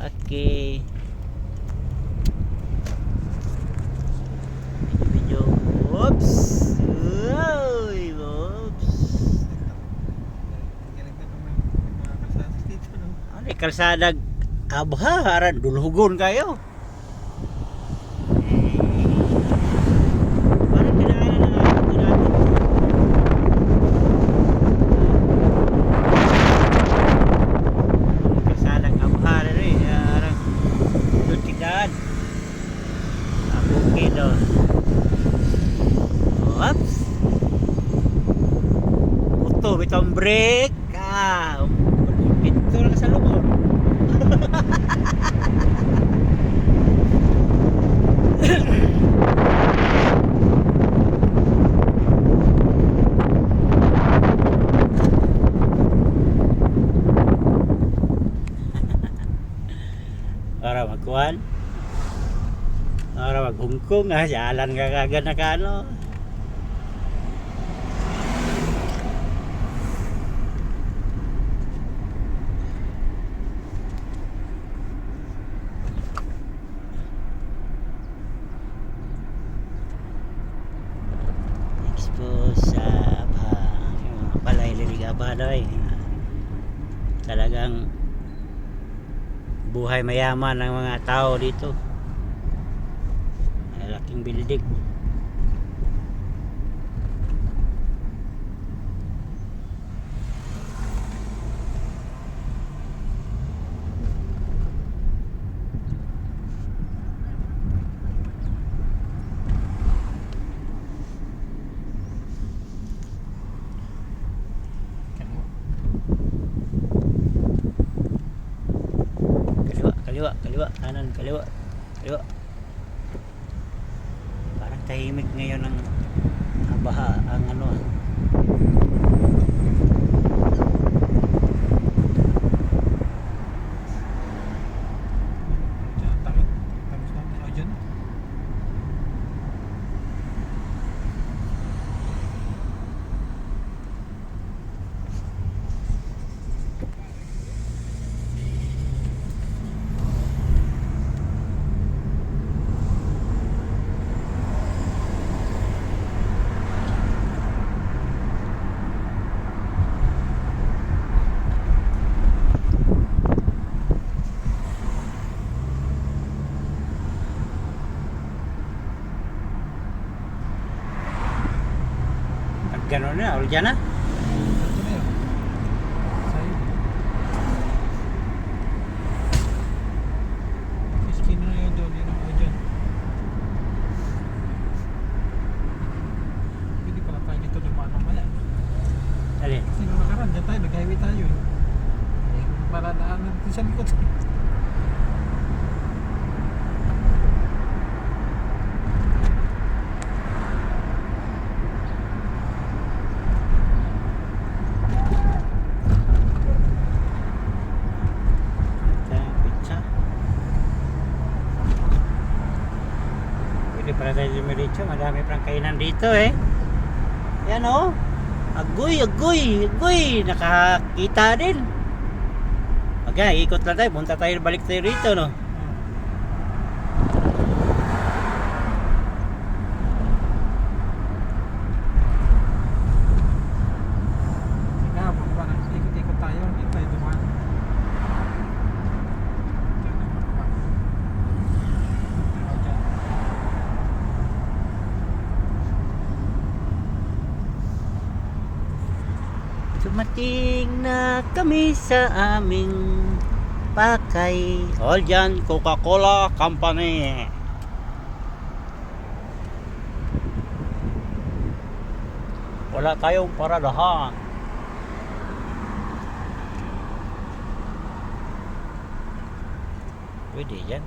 Okay. Medyo, oops. Uy, oops. Ano yung kalsada? Abha, haran, dulhugon kayo. Parang kinakalan na ako natin. Kalsada, abha, rin. Haran, tutidaan. Bukid, oh. Oops. Puto, bitong break. Ito lang sa lubor. Para magkuhan. Para maghungkong. Jalan ka kagad na kano. Sa balay lilig abadoy, talagang buhay mayaman ng mga tao dito. Laking building. Kaliwa, kanan, kaliwa. Parang tahimik ngayon ang baha, ang ano. Gano'n na, ulit dyan na. Alin? Kasi nung nakaraan, dyan tayo, nag-highway tayo eh. Para daanan natin sa likod. Pwede pala tayo dumiretso, madami pang kainan dito eh. Yan oh. Agoy, nakakita din. Okay, ikot lang tayo, punta tayo, balik tayo rito no. Ikot-ikot tayo, hindi tayo dumaan. Dumating na kami sa aming pakay. All dyan, Coca-Cola Company. Wala tayong paradahan. Pwede yan.